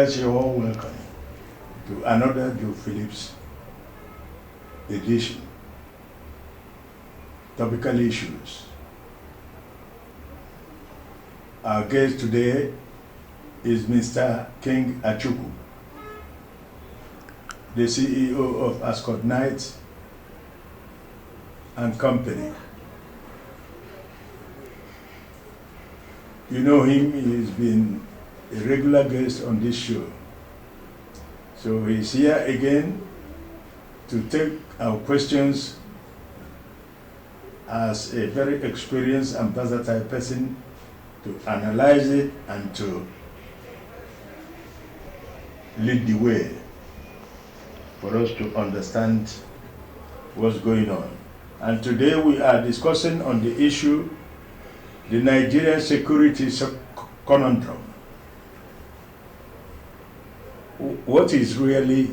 Viewers, you're all welcome to another Joe Phillips edition. Topical issues. Our guest today is Mr. King Achukwu, the CEO of Ascot Knights and Company. You know him, he's been a regular guest on this show. So he's here again to take our questions as a very experienced and versatile person to analyze it and to lead the way for us to understand what's going on. And today we are discussing on the issue, the Nigerian Security Conundrum. What is really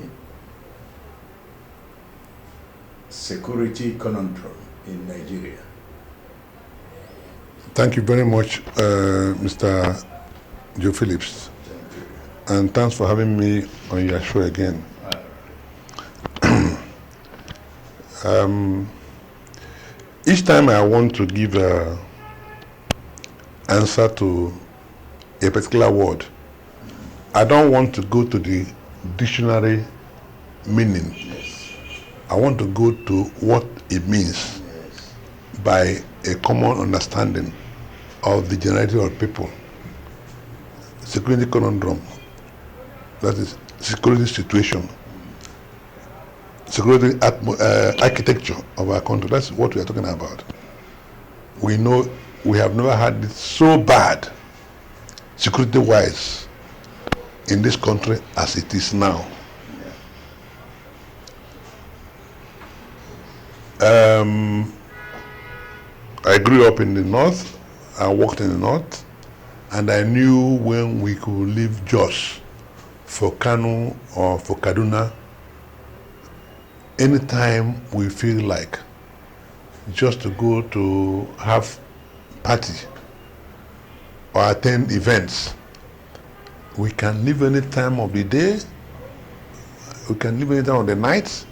security conundrum in Nigeria? Thank you very much, Mr. Joe Phillips. Thank you. And thanks for having me on your show again. Each time I want to give an answer to a particular word, I don't want to go to the dictionary meaning. Yes. I want to go to what it means Yes. by a common understanding of the generality of people. Security conundrum, that is security situation, security architecture of our country. That's what we are talking about. We know we have never had it so bad security-wise in this country as it is now. I grew up in the north, I worked in the north, and I knew when we could leave Jos for Kano or for Kaduna, anytime we feel like just to go to have party or attend events, we can leave any time of the day, we can leave any time of the night,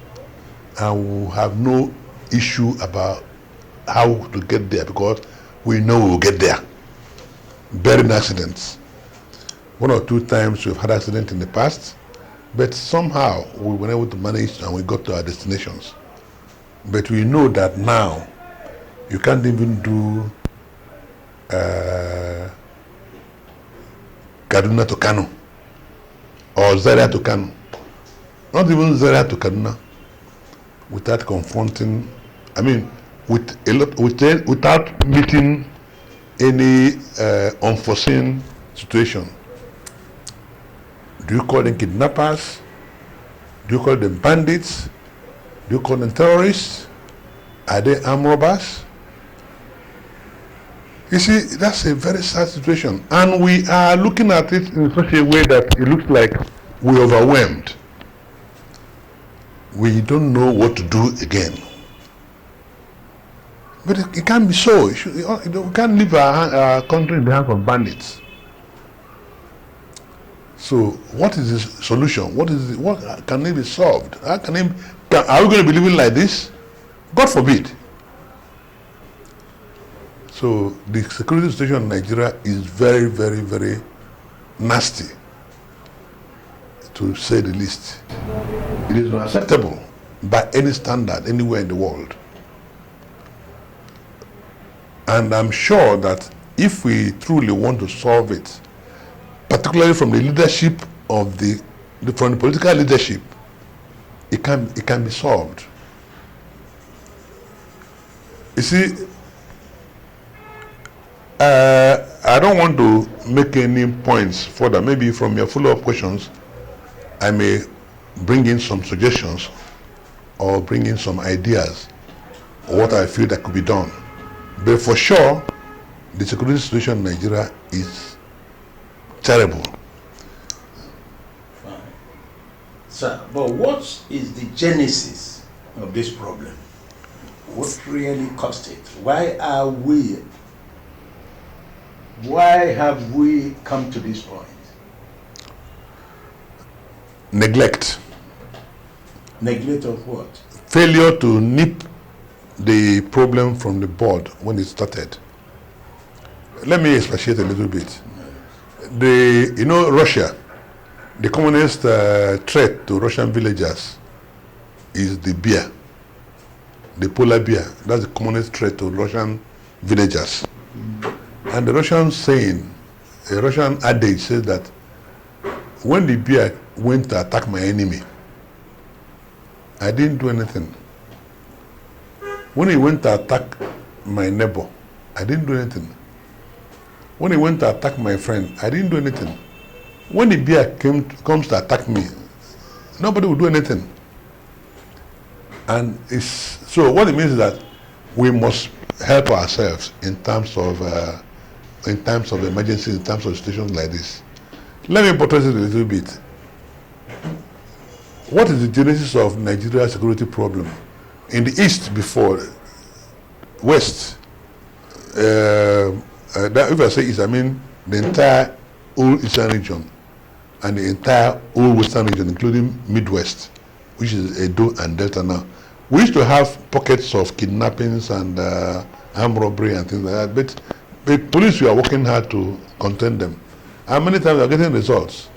and we'll have no issue about how to get there because we know we'll get there. Barring accidents. 1 or 2 times we've had accidents in the past, but somehow we were able to manage and we got to our destinations. But we know that now you can't even do Kaduna to Kano or Zaria to Kano, not even Zaria to Kaduna, without confronting, without meeting any unforeseen situation. Do you call them kidnappers? Do you call them bandits? Do you call them terrorists? Are they armed robbers? You see, that's a very sad situation. And we are looking at it in such a way that it looks like we're overwhelmed. We don't know what to do again. But it can't be so. We can't leave our country in the hands of bandits. So what is the solution? What can it be solved? Are we going to be living like this? God forbid. So the security situation in Nigeria is very, very, very nasty, to say the least. It is unacceptable by any standard anywhere in the world. And I'm sure that if we truly want to solve it, particularly from the leadership of from the political leadership, it can be solved. You see, I don't want to make any points further. Maybe from your follow-up questions, I may bring in some suggestions or bring in some ideas of what I feel that could be done. But for sure, the security situation in Nigeria is terrible. Fine. Sir, but what is the genesis of this problem? What really caused it? Why have we come to this point? Neglect. Neglect of what? Failure to nip the problem from the bud when it started. Let me expatiate a little bit. Russia, the commonest threat to Russian villagers is the bear, the polar bear. That's the commonest threat to Russian villagers. And the Russian saying, a Russian adage says that when the bear went to attack my enemy, I didn't do anything. When he went to attack my neighbor, I didn't do anything. When he went to attack my friend, I didn't do anything. When the bear comes to attack me, nobody will do anything. And so what it means is that we must help ourselves in terms of emergencies, in terms of situations like this. Let me buttress it a little bit. What is the genesis of Nigeria's security problem? In the east before, west, if I say east, I mean the entire old eastern region and the entire old western region, including Midwest, which is Edo and Delta now. We used to have pockets of kidnappings and armed robbery and things like that, but the police were working hard to contain them. And many times they are getting results.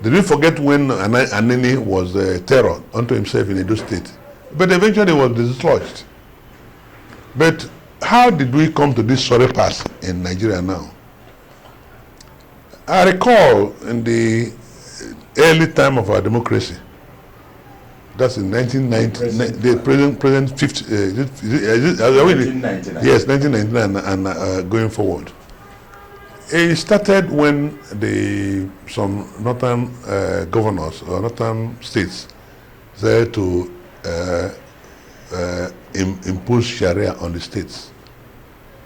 Did you forget when Anini was a terror unto himself in Edo State? But eventually was dislodged. But how did we come to this sorry pass in Nigeria now? I recall in the early time of our democracy, that's in 1990, the present 50, 1999. Yes, 1999 and going forward. It started when some northern governors or northern states started to impose Sharia on the states.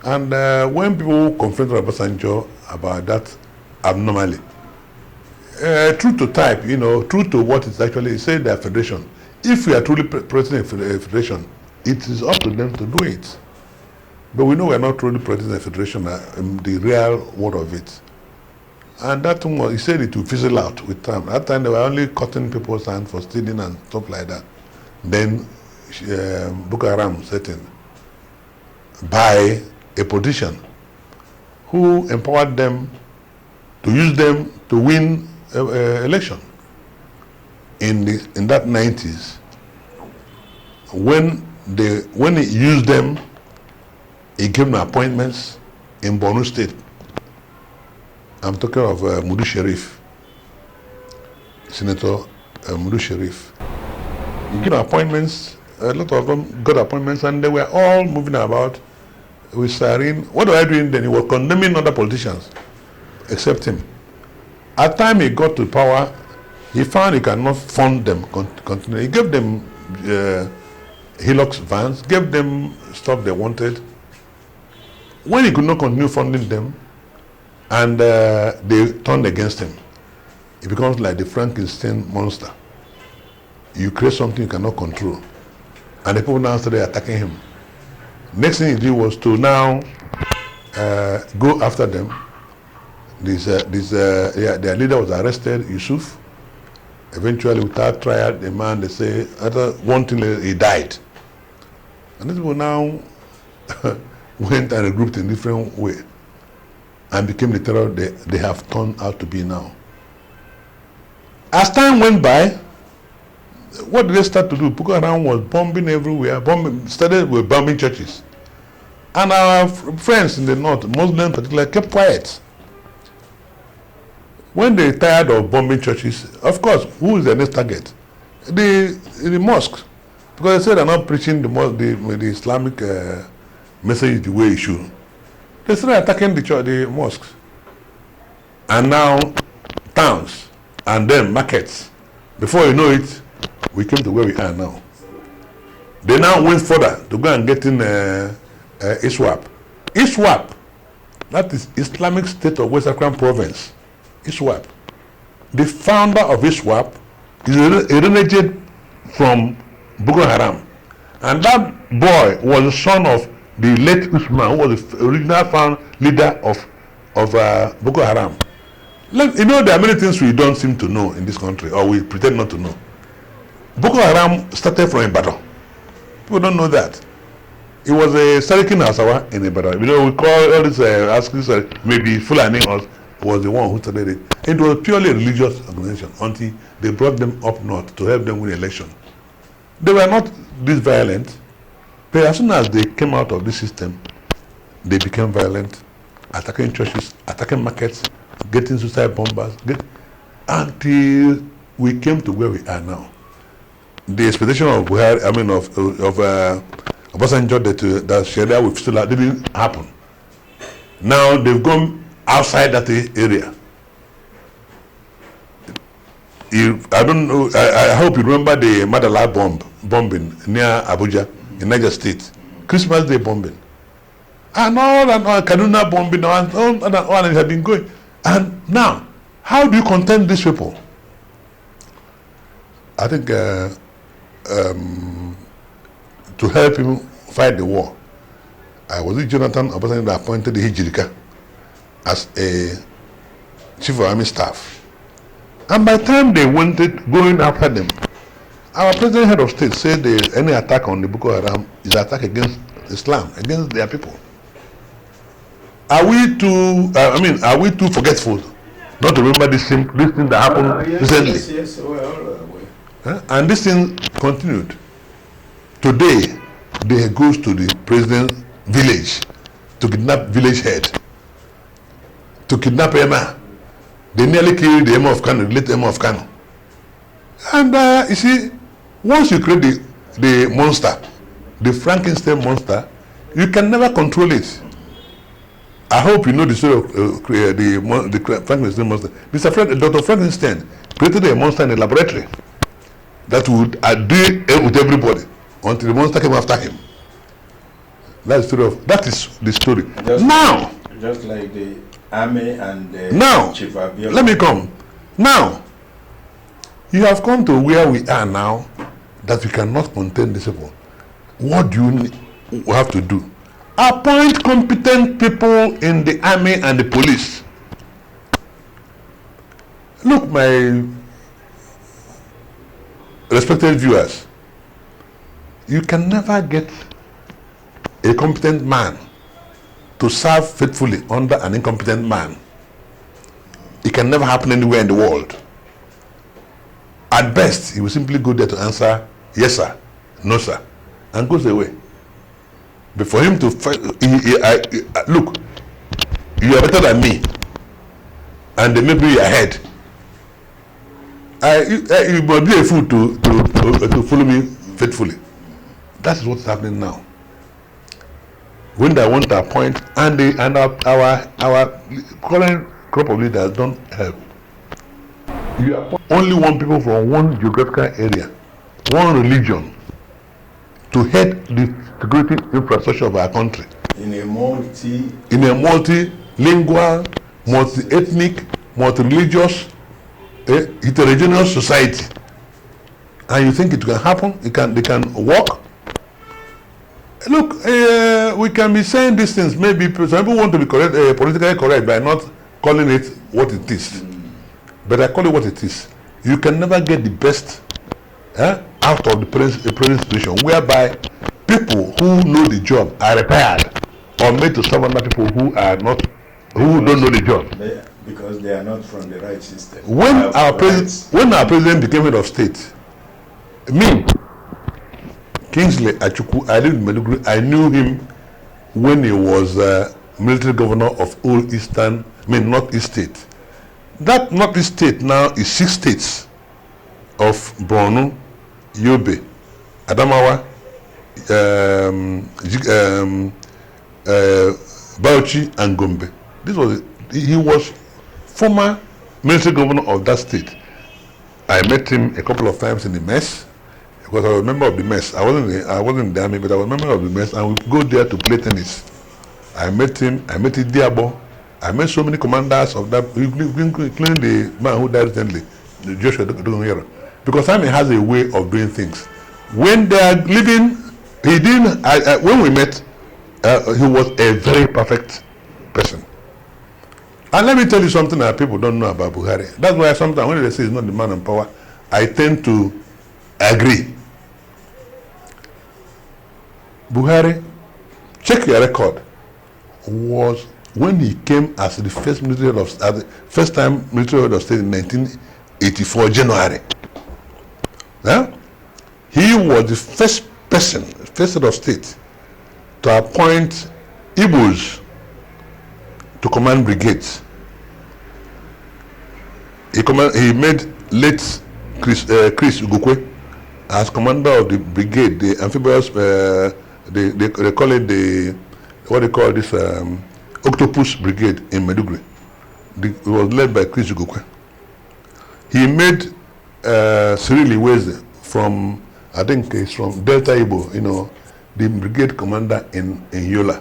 And when people confronted Obasanjo about that abnormally, true to type, true to what it's actually, it said that federation. If we are truly president of a federation, it is up to them to do it. But we know we are not truly president of a federation in the real word of it. And that one, he said it will fizzle out with time. At that time, they were only cutting people's hands for stealing and stuff like that. Then Boko Haram set in by a politician who empowered them to use them to win election. In that 90s, when he used them, he gave them appointments in Borno State. I'm talking of Mudu Sharif, Senator Mudu Sharif. He gave them appointments, a lot of them got appointments, and they were all moving about with siren. What were I doing then? He was condemning other politicians, except him. At the time he got to power, he found he cannot fund them continually. He gave them Hilux vans, gave them stuff they wanted. When he could not continue funding them, and they turned against him, it becomes like the Frankenstein monster. You create something you cannot control, and the people now started attacking him. Next thing he did was to now go after them. Their leader was arrested, Yusuf. Eventually, without trial, the man, they say, after one thing later, he died. And these people now went and regrouped in a different way and became the terror they have turned out to be now. As time went by, what did they start to do? Boko Haram was bombing everywhere, started with bombing churches. And our friends in the north, Muslims particularly, kept quiet. When they tired of bombing churches, of course, who is the next target? The mosques. Because they said they're not preaching the Islamic message the way it should. They started attacking the mosques. And now, towns, and then markets. Before you know it, we came to where we are now. They now went further to go and get in ISWAP. ISWAP, that is Islamic State of West African Province. ISWAP. The founder of ISWAP is a renegade from Boko Haram. And that boy was the son of the late Usman, who was the original leader of Boko Haram. You know, there are many things we don't seem to know in this country, or we pretend not to know. Boko Haram started from Ibadan. People don't know that. It was a Serikin Asawa in Ibadan. You know, we call all this maybe Fulani was the one who started it. It was purely a religious organization until they brought them up north to help them win election. They were not this violent, but as soon as they came out of this system, they became violent, attacking churches, attacking markets, getting suicide bombers, until we came to where we are now. The expectation of Obasanjo that Sharia will still didn't happen. Now they've gone outside that area. I don't know. I hope you remember the Madala bombing near Abuja in Niger State. Christmas Day bombing. And all Kaduna bombing and all it has been going. And now, how do you contain these people? I think to help him fight the war, I was with Jonathan Obasanjo that appointed the Hijirika as a chief of army staff. And by the time they wanted going after them, our president head of state said any attack on the Boko Haram is an attack against Islam, against their people. Are we too forgetful not to remember this thing that happened recently? Yes. And this thing continued. Today, they goes to the president's village to kidnap village head, to kidnap Emma. They nearly killed the Emma of Kano, the late Emma of Kano. And you see, once you create the monster, the Frankenstein monster, you can never control it. I hope you know the story of the Frankenstein monster. Dr. Frankenstein created a monster in a laboratory that would deal with everybody until the monster came after him. That is the story. Just like the army and the Chief Abiola. Let me come. Now, you have come to where we are now that we cannot contain this people. What do you have to do? Appoint competent people in the army and the police. Look, my respected viewers, you can never get a competent man to serve faithfully under an incompetent man. It can never happen anywhere in the world. At best, he will simply go there to answer yes sir, no sir, and goes away. But for him to fight, look, you are better than me, and then maybe you are ahead. You must be a fool to follow me faithfully. That is what's happening now. When they want to appoint, and our current crop of leaders don't help. You appoint only one people from one geographical area, one religion, to head the security infrastructure of our country. In a multilingual, multi-ethnic, multi-religious, heterogeneous society. And you think it can happen? They can work? Look, we can be saying these things. Maybe some people want to be politically correct by not calling it what it is. But I call it what it is. You can never get the best out of the present situation, whereby people who know the job are retired or made to serve under people who don't know the job. Because they are not from the right system. When our president became head of state, me, Kingsley Achukwu, I lived in Maiduguri. I knew him when he was military governor of Northeast State. That Northeast State now is 6 states of Borno, Yobe, Adamawa, Bauchi, and Gombe. He was former military governor of that state. I met him a couple of times in the mess, because I was a member of the mess. I wasn't in the army, but I was a member of the mess, and we go there to play tennis. I met him. I met Diabo. I met so many commanders of that, including the man who died recently, Joshua Dogonera. Because army has a way of doing things. When they are living, he didn't. When we met, he was a very perfect person. And let me tell you something that people don't know about Buhari. That's why sometimes when they say he's not the man in power, I tend to agree. Buhari, check your record, was when he came as the first military head of first time military head of state in 1984 January. Yeah? He was the first person, first head of state, to appoint Igbos to command brigades. He made late Chris Ugukwe as commander of the brigade, the amphibious, they call it the, what they call this, Octopus Brigade in Maiduguri. It was led by Chris Ugukwe. He made Cyril Iweze from, I think he's from Delta Igbo, you know, the brigade commander in Yola.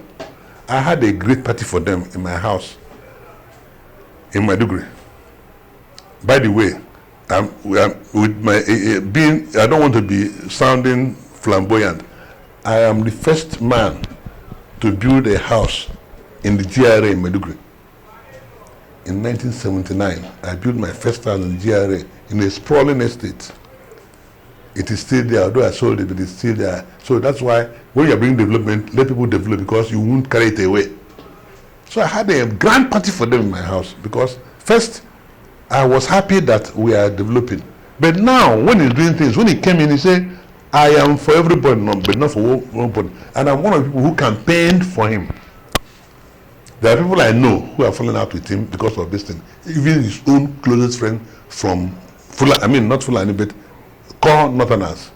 I had a great party for them in my house in Maiduguri. By the way, with my being, I don't want to be sounding flamboyant. I am the first man to build a house in the GRA in Maiduguri. In 1979, I built my first house in the GRA in a sprawling estate. It is still there, although I sold it, but it's still there. So that's why when you're bringing development, let people develop because you won't carry it away. So I had a grand party for them in my house because first, I was happy that we are developing. But now, when he's doing things, when he came in, he said, I am for everybody, but not for one body. And I'm one of the people who campaigned for him. There are people I know who are falling out with him because of this thing. Even his own closest friend from Fulani, I mean, not Fulani, but core Northerners,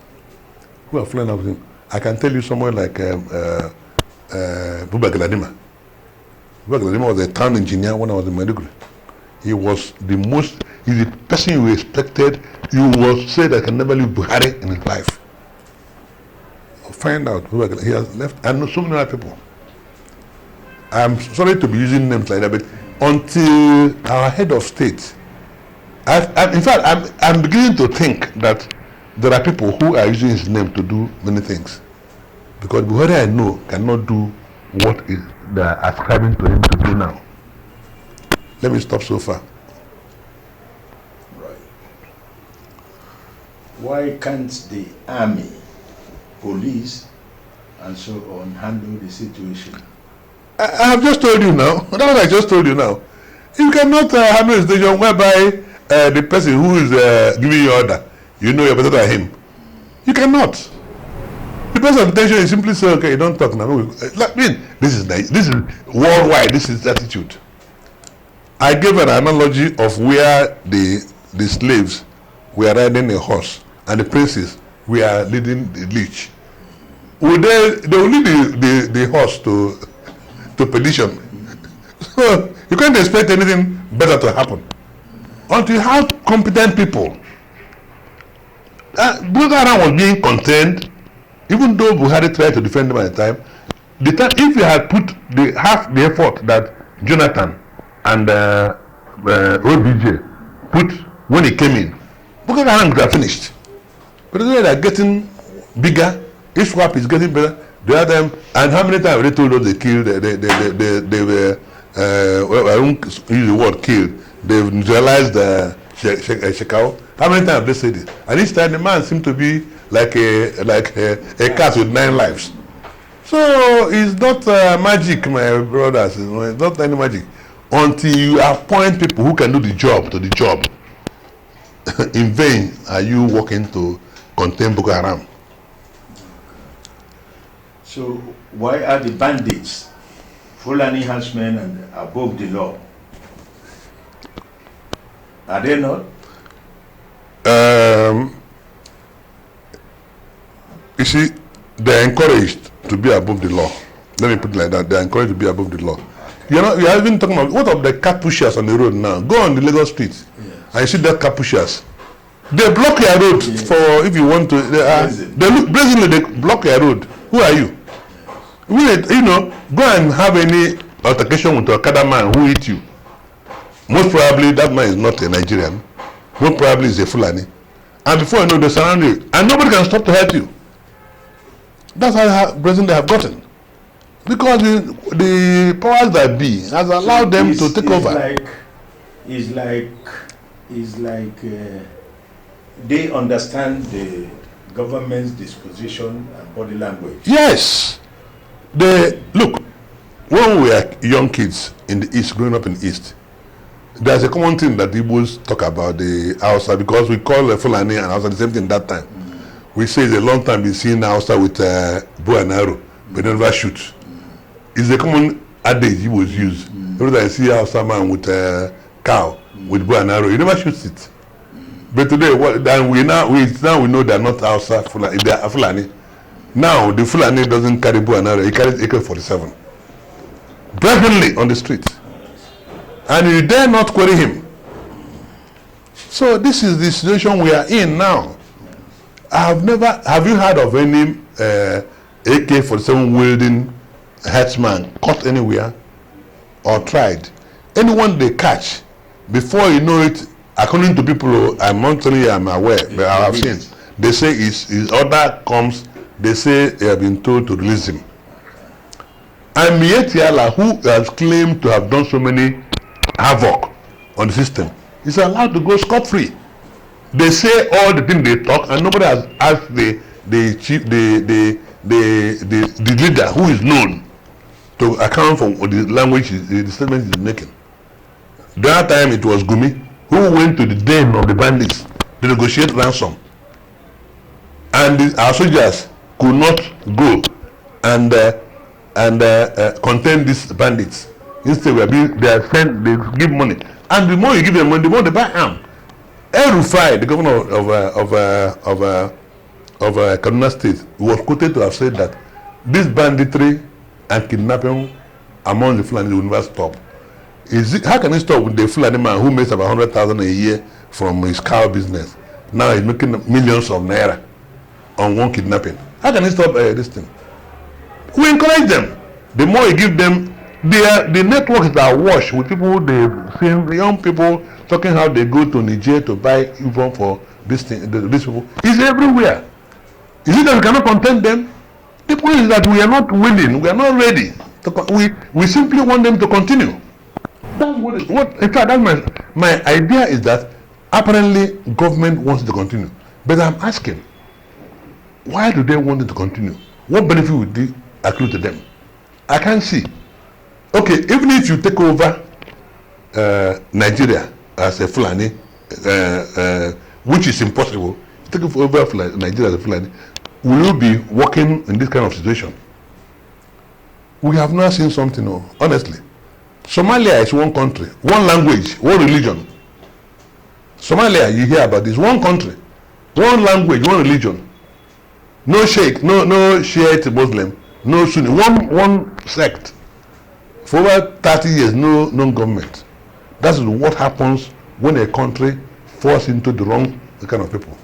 who are falling out with him. I can tell you someone like Buba Galadima. Buba Galadima was a town engineer when I was in Maiduguri. He was the most, he's the person you expected, you will say that can never leave Buhari in his life. Find out, he has left, I know so many other people. I'm sorry to be using names like that, but until our head of state, in fact, I'm beginning to think that there are people who are using his name to do many things. Because Buhari, I know, cannot do what they are ascribing to him to do now. Let me stop so far. Right. Why can't the army, police, and so on handle the situation? I have just told you now. That's what I just told you now. You cannot handle a situation whereby the person who is giving you order, you know you're better than him. You cannot. The person of attention is simply say, okay, don't talk now. I mean, this is worldwide. This is attitude. I gave an analogy of where the slaves were riding a horse and the princes were leading the leech. They will lead the horse to perdition. So you can't expect anything better to happen until you have competent people. Boko Haram was being contained, even though Buhari tried to defend them at the time. If you had put half the effort that Jonathan and OBJ put when he came in, Boko Haram could have finished. But they are getting bigger. Each swap is getting better. The other time, and how many times they told us they killed? They were. I won't use the word killed. They've neutralized Shekau. How many times have they said it? And each time the man seemed to be like a cat with 9 lives. So it's not magic, my brothers. It's not any magic. Until you appoint people who can do the job to the job. In vain are you working to contain Boko Haram. So why are the bandits, Fulani herdsmen, and above the law? Are they not? You see, they're encouraged to be above the law. Let me put it like that. They're encouraged to be above the law. You know, you are even talking about what of the cat pushers on the road now? Go on the Lagos street, yes, and you see that cat pushers. They block your road, yes, for if you want to. They look brazenly. They block your road. Who are you? You know, go and have any altercation with a Okada man who hit you. Most probably that man is not a Nigerian. Most probably is a Fulani. And before you know, they surround you, and nobody can stop to hurt you. That's how brazen they have gotten. Because the powers that be has allowed them to take over. It's like they understand the government's disposition and body language. Yes. Look, when we were young kids in the East, growing up in the East, there's a common thing that Igbos talk about the Hausa, because we call Fulani and Hausa the same thing that time. We say it's a long time been seeing Hausa with bow and arrow, but they never shoot. It's a common adage Igbos use. Every time I see a Hausa man with a cow with bow and arrow, he never shoots it. But today, we know they are not Hausa Fulani, they are Fulani. Now the Fulani doesn't carry bow and arrow; he carries AK-47, brazenly on the street, and you dare not query him. So this is the situation we are in now. Have you heard of any AK-47 wielding herdsman caught anywhere or tried? Anyone they catch, before you know it, according to people, I'm not telling you I'm aware, but I have seen, they say his order comes, they say they have been told to release him. And Mietiala, who has claimed to have done so many havoc on the system, is allowed to go scot-free. They say all the things they talk, and nobody has asked the leader who is known to account for the language, the statement he's making. That time it was Gumi who went to the den of the bandits to negotiate ransom, and our soldiers could not go and contain these bandits. Instead, they give money, and the more you give them money, the more they buy arms. El-Rufai, the governor of Kaduna State, was quoted to have said that this banditry and kidnapping among the Fulani will never stop. How can it stop with the Fulani man who makes about 100,000 a year from his cow business? Now he's making millions of naira on one kidnapping. How can it stop this thing? We encourage them. The more you give them, the networks that are washed with people they've seen, young people talking how they go to Niger to buy uniform for this thing, these people, is everywhere. Is it that we cannot contain them? The point is that we are not willing, we are not ready. We simply want them to continue. That's in fact, that's my idea is that apparently government wants to continue. But I'm asking, why do they want it to continue? What benefit would they accrue to them? I can't see. Okay, even if you take over Nigeria as a Fulani, which is impossible, take over Nigeria as a Fulani, will you be working in this kind of situation? We have not seen something, honestly. Somalia is one country, one language, one religion. Somalia, you hear about this, one country, one language, one religion. No Sheikh, no Shiite Muslim, no Sunni, one sect. For over 30 years, no government. That's what happens when a country falls into the wrong kind of people.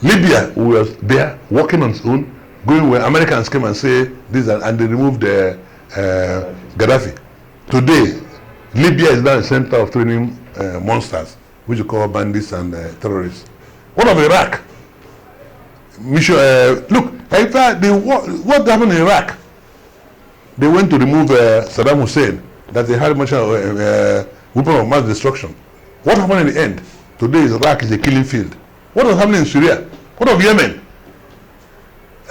Libya was there, working on its own, going where Americans came and say this, and they removed Gaddafi. Today, Libya is now the center of training monsters, which you call bandits and terrorists. What of Iraq? Look, in fact, what happened in Iraq? They went to remove Saddam Hussein, that they had much weapon of mass destruction. What happened in the end? Today, Iraq is a killing field. What was happening in Syria? What of Yemen?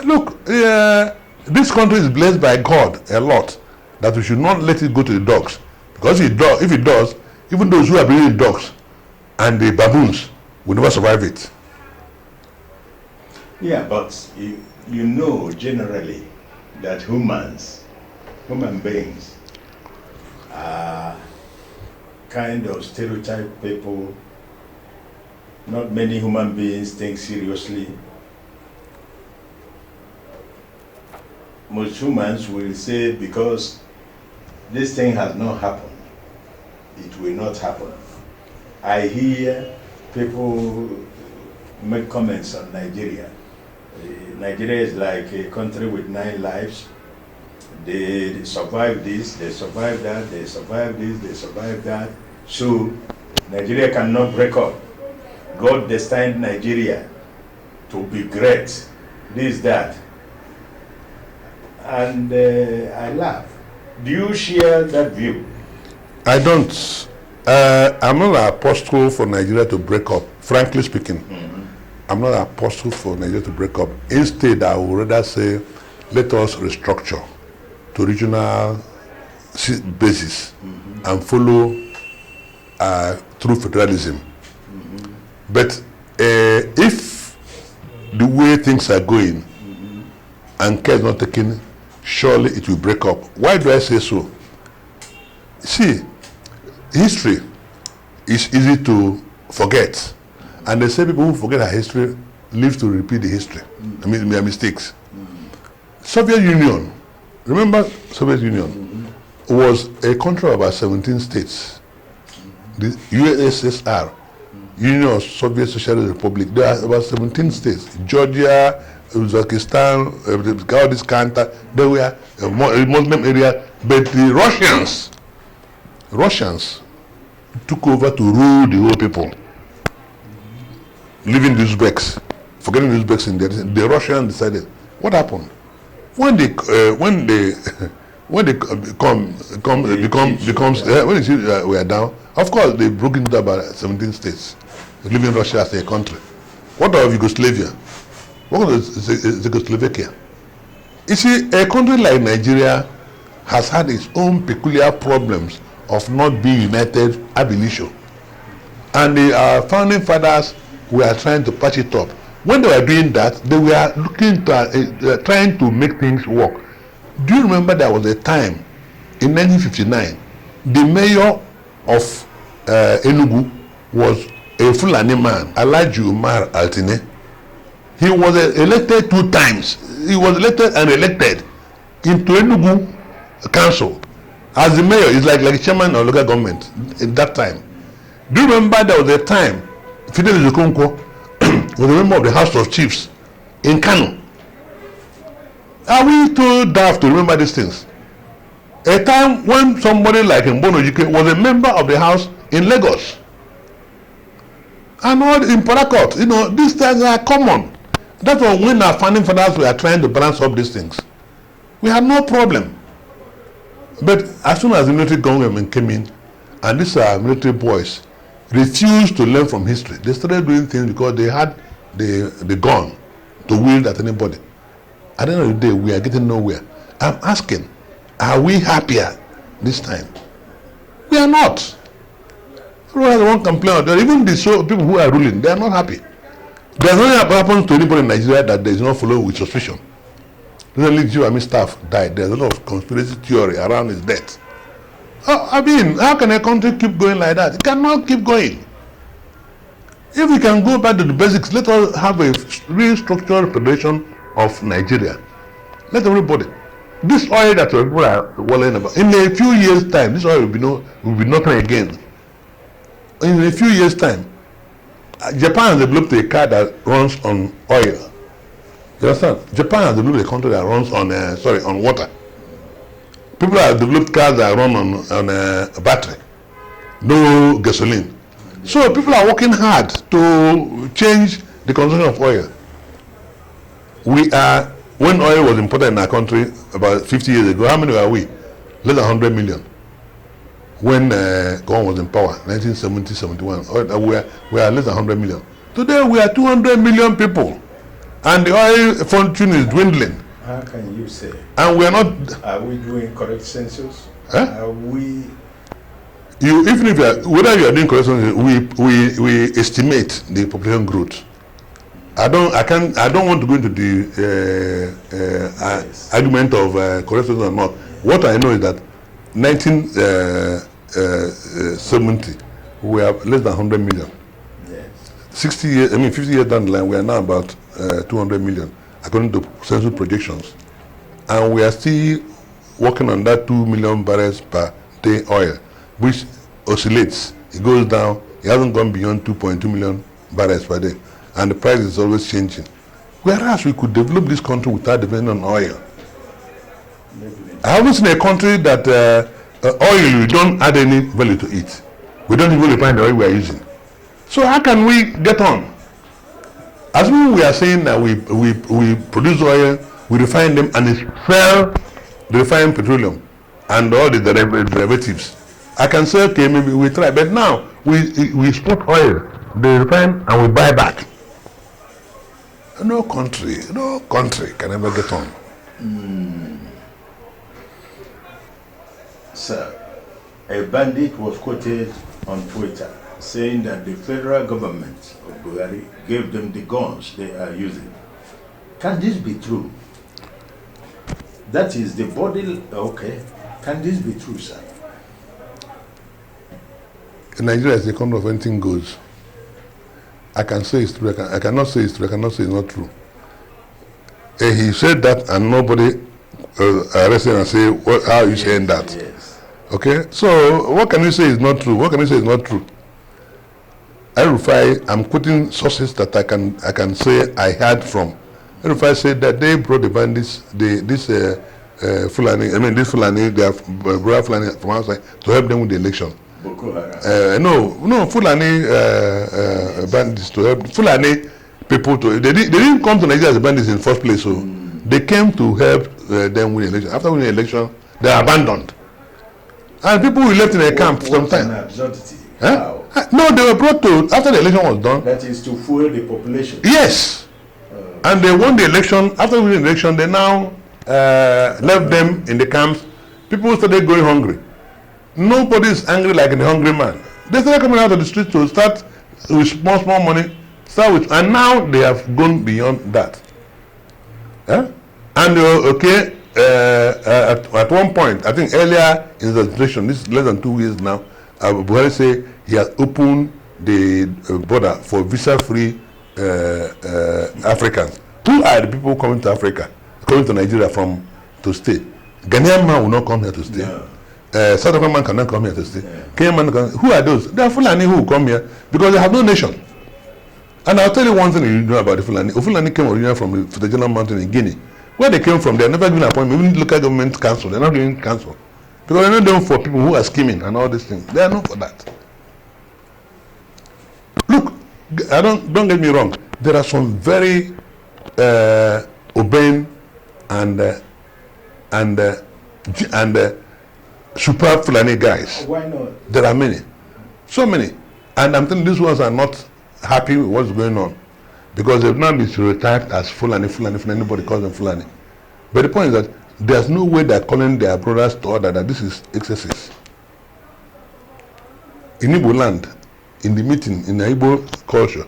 Look, this country is blessed by God a lot, that we should not let it go to the dogs. Because if it does, even those who are breeding dogs and the baboons will never survive it. Yeah, but you know generally that human beings are kind of stereotype people. Not many human beings think seriously. Most humans will say, because this thing has not happened, it will not happen. I hear people make comments on Nigeria. Nigeria is like a country with 9 lives. They survive this, they survive that, they survive this, they survive that. So Nigeria cannot break up. God destined Nigeria to be great, this, that. and I laugh. Do you share that view? I don't. I'm not an apostle for Nigeria to break up, frankly speaking. Mm-hmm. I'm not an apostle for Nigeria to break up. Instead, I would rather say, let us restructure to regional basis and follow through federalism. But if the way things are going and care is not taken, surely it will break up. Why do I say so? See, history is easy to forget, and they say people who forget our history live to repeat the history. I mean, their mistakes. Soviet Union, remember Soviet Union was a country of about 17 states. The USSR, Union of Soviet Socialist Republic, there are about 17 states. Georgia, Uzbekistan, all this country, they were a Muslim area, but the Russians took over to rule the whole people, leaving the Uzbeks, forgetting the Uzbeks in there. The Russians decided, what happened? When they when they were down, of course they broke into about 17 states, leaving Russia as a country. What of Yugoslavia? What was Czechoslovakia? You see, a country like Nigeria has had its own peculiar problems of not being united ab initio. And our founding fathers were trying to patch it up. When they were doing that, they were looking to trying to make things work. Do you remember there was a time in 1959, the mayor of Enugu was a Fulani man, Alhaji Umar Altine. He was elected 2 times. He was elected and elected into Enugu council as the mayor. Is like chairman of local government in that time. Do you remember there was a time Fidel Zokonkwo was a member of the House of Chiefs in Kano? Are we too daft to remember these things? A time when somebody like Mbono Jike was a member of the House in Lagos. And all in Parakot, these things are common. That's why when our founding fathers were trying to balance up these things, we had no problem. But as soon as the military government came in, and these are military boys, refused to learn from history. They started doing things because they had the gun to wield at anybody. At the end of the day, we are getting nowhere. I'm asking, are we happier this time? We are not. Everyone won't complain. Even the people who are ruling, they are not happy. There's nothing that happens to anybody in Nigeria that is not followed with suspicion. Recently, GMA staff died. There's a lot of conspiracy theory around his death. I mean, how can a country keep going like that? It cannot keep going. If we can go back to the basics, let us have a real structural federation of Nigeria. Let everybody. This oil that people are worrying about, in a few years' time, this oil will be nothing again. In a few years' time, Japan has developed a car that runs on oil. You understand? Japan has developed a country that runs on water. People have developed cars that run on a battery, no gasoline. So people are working hard to change the consumption of oil. When oil was imported in our country about 50 years ago, how many were we? Less than 100 million. When Gowon was in power, 1970, 71, we are less than 100 million. Today we are 200 million people, and the oil fortune is dwindling. How can you say? And we are not. Are we doing correct census? Huh? Are we? Whether you are doing correct census, we estimate the population growth. I don't want to go into the argument of correct census or not. What I know is that 1970 we are less than 100 million. Yes. 50 years down the line, we are now about 200 million. According to census projections, and we are still working on that 2 million barrels per day oil, which oscillates. It goes down. It hasn't gone beyond 2.2 million barrels per day, and the price is always changing. Whereas we could develop this country without depending on oil. I haven't seen a country that oil, we don't add any value to it. We don't even refine the oil we are using. So how can we get on? As we are saying that we produce oil we refine them and sell the refined petroleum and all the derivatives. I can say, okay, maybe we try, but now we export oil, they refine and we buy back. No country can ever get on. Sir, a bandit was quoted on Twitter saying that the federal government of Buhari gave them the guns they are using. Can this be true? That is the body, okay. Can this be true, sir? In Nigeria, it's a country of anything goes. I can say it's true, I cannot say it's true, I cannot say it's not true. He said that and nobody arrested and say, how are you saying that? Yes. Okay, so what can you say is not true? What can you say is not true? I'm quoting sources that I can say I heard from. Rufai said that they brought the bandits, this Fulani, this Fulani, they have brought Fulani from outside to help them with the election. Boko Haram. No, Fulani bandits to help Fulani people to. They didn't come to Nigeria as bandits in the first place, so they came to help them win the election. After winning the election, they are abandoned, and people were left in a camp sometimes. An absurdity. Huh? No, they were brought to after the election was done. That is to fuel the population. Yes, and they won the election. After winning the election, they now left them in the camps. People started going hungry. Nobody is angry like a hungry man. They started coming out of the streets to start with small money, and now they have gone beyond that. And at one point, I think earlier in the administration, this is less than 2 years now, Buhari say he has opened the border for visa-free Africans. Who are the people coming to Africa, coming to Nigeria to stay? Ghanaian man will not come here to stay. No. South African man cannot come here to stay. Kenyan man who are those? They are Fulani who will come here because they have no nation. And I'll tell you one thing you know about the Fulani. The Fulani came originally from the General Mountain in Guinea. Where they came from, they have never given appointment. Even local government council, they're not doing council. Because they're not doing for people who are scheming and all these things. They are not for that. Look, don't get me wrong. There are some very obeying and super Fulani guys. Why not? There are many, so many, and I'm telling you, these ones are not happy with what's going on because they've now been stereotyped as Fulani. Nobody calls them Fulani. But the point is that there's no way they're calling their brothers to order that this is excesses. In Igbo land, in the meeting, in the Igbo culture,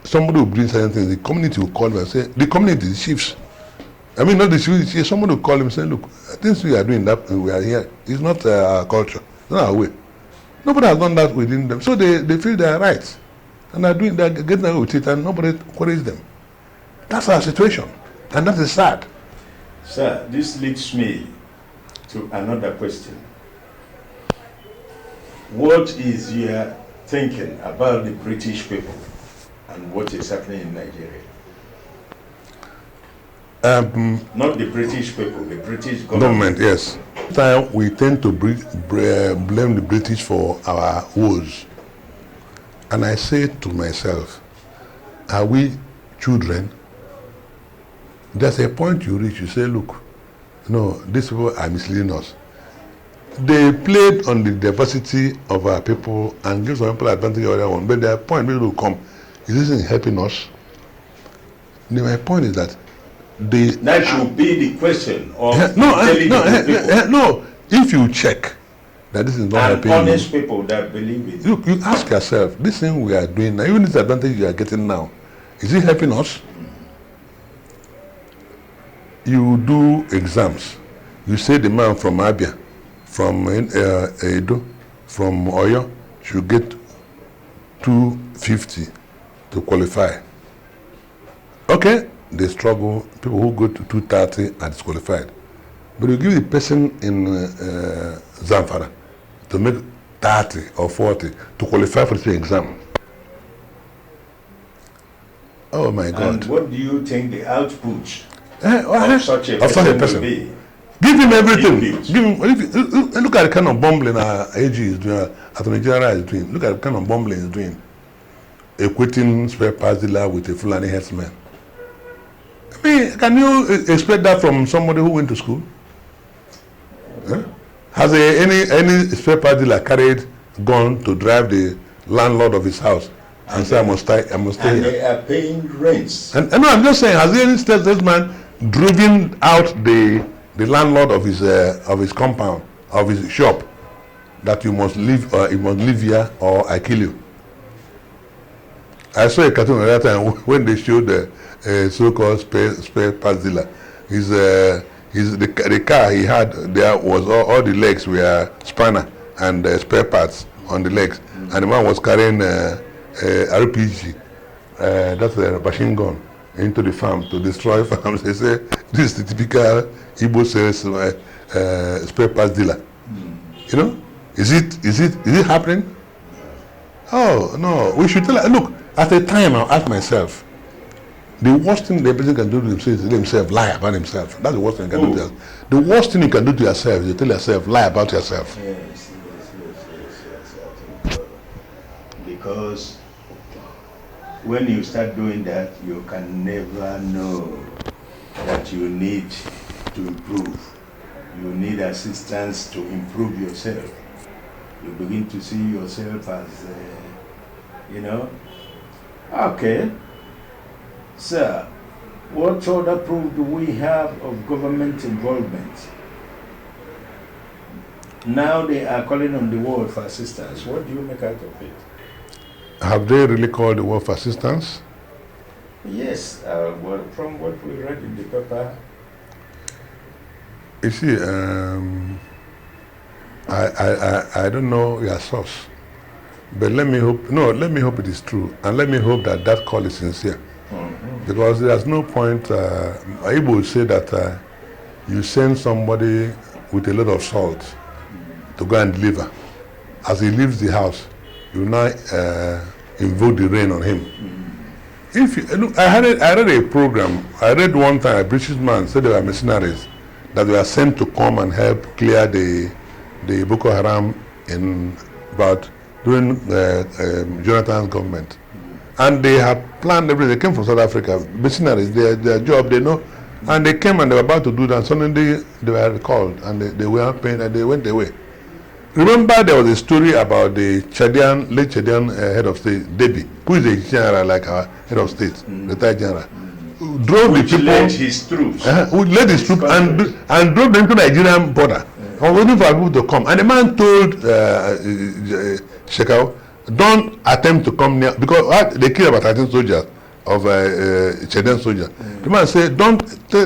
somebody will bring certain things. The community will call them and say, the community, the chiefs. I mean, not the chiefs. Somebody will call them and say, look, things we are doing that we are here. It's not our culture. It's not our way. Nobody has done that within them. So they feel they are right. And they're getting away with it and nobody queries them. That's our situation. And that is sad. Sir, this leads me to another question. What is your thinking about the British people and what is happening in Nigeria? Not the British people, the British government. Yes. Time we tend to blame the British for our woes. And I say to myself, are we children? There's a point you reach, you say, look, no, these people are misleading us. They played on the diversity of our people and give some people advantage of their own. But their point will come, is this helping us? My point is that that should be the question of no, if you check that this is not helping honest people that believe it. Look, you ask yourself, this thing we are doing now, even this advantage you are getting now, is it helping us? You do exams. You say the man from Abia, from Edo, from Oyo should get 250 to qualify. Okay, they struggle. People who go to 230 are disqualified. But you give the person in Zamfara to make 30 or 40 to qualify for the exam. Oh my God. And what do you think the output of such a person will be? Give him everything. Give him. Look at the kind of bumbling our AG is doing, Attorney General is doing. Look at the kind of bumbling he's doing. Equating spare parts dealer with a Fulani herdsman. I mean, can you expect that from somebody who went to school? Huh? Has any spare part dealer carried gun to drive the landlord of his house and say, I must stay And here? they are paying rents. And no, I'm just saying, has any statesman driven out the landlord of his compound, of his shop, that you must live here or I kill you? I saw a cartoon at that time when they showed the so-called spare parts dealer. The car he had there was all the legs were spanner and spare parts on the legs, and the man was carrying RPG, that's a machine gun, into the farm to destroy farms. They say this is the typical Igbo sales spare parts dealer. You know, is it happening? Oh no, we should tell. Look, at a time I'll ask myself, the worst thing the person can do to himself is himself lie about himself. That's the worst thing you can do to yourself. The worst thing you can do to yourself is to tell yourself lie about yourself. Yes. Because when you start doing that, you can never know that you need to improve. You need assistance to improve yourself. You begin to see yourself as, Okay. Sir, what other proof do we have of government involvement? Now they are calling on the world for assistance. What do you make out of it? Have they really called the world for assistance? Yes, from what we read in the paper. You see, I don't know your source, but let me hope it is true, and let me hope that call is sincere. Because there's no point, Igbo would say that you send somebody with a lot of salt to go and deliver. As he leaves the house, you now invoke the rain on him. If you, look, I read a program. I read one time a British man said they were mercenaries that were sent to come and help clear the Boko Haram during Jonathan's government. And they had planned everything. They came from South Africa. Mercenaries, their job, they know. And they came and they were about to do that. Suddenly they were recalled and they were paid and they went away. Remember, there was a story about the late Chadian head of state, Debi, who is a general like our head of state, retired general, who drove the people, led his troops, who led his troops and drove them to the Nigerian border. I was waiting for people to come, and the man told Shekau, don't attempt to come near, because they killed about 13 soldiers of Chadian soldiers. The man said,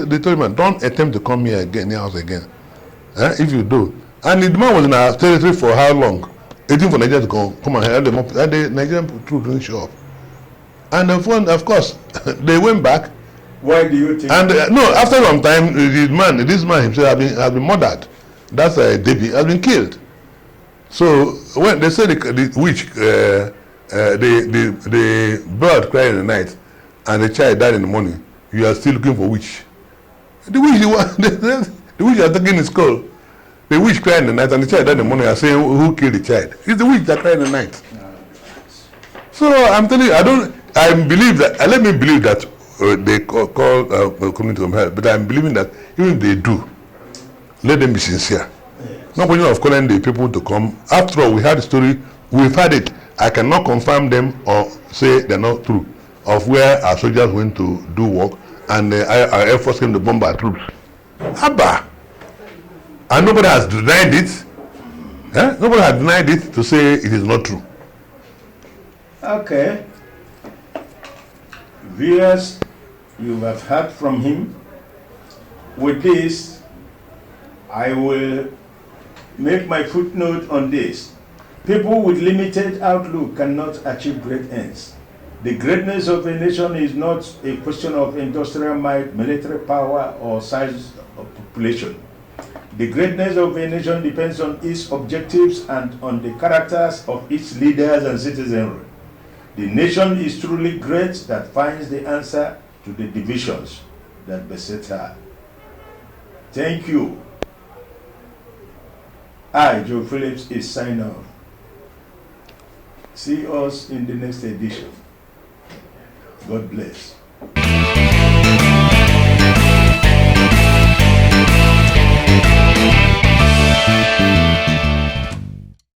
they told him, don't attempt to come near us again. If you do. And the man was in our territory for how long? Waiting for Nigeria to come and help them up. And the Nigerian troops didn't show up. And of course, they went back. Why do you think? And no, after some time, this man himself has been murdered. That's Debbie, has been killed. So when they say the witch, the bird cried in the night, and the child died in the morning, you are still looking for witch. The witch are taking his skull. The witch cried in the night and the child died in the morning. Are saying who killed the child? It's the witch that cried in the night. So I'm telling you, let me believe that they call community from hell, but I'm believing that even if they do, let them be sincere. Yes. Not question of calling the people to come. After all, we had the story, we've had it. I cannot confirm them or say they're not true, of where our soldiers went to do work and our Air Force came to bomb our troops. Abba! And nobody has denied it. Nobody has denied it to say it is not true. Okay. Viewers, you have heard from him. With this, I will make my footnote on this. People with limited outlook cannot achieve great ends. The greatness of a nation is not a question of industrial might, military power, or size of population. The greatness of a nation depends on its objectives and on the characters of its leaders and citizenry. The nation is truly great that finds the answer to the divisions that beset her. Thank you. I, Joe Phillips, is signing off. See us in the next edition. God bless.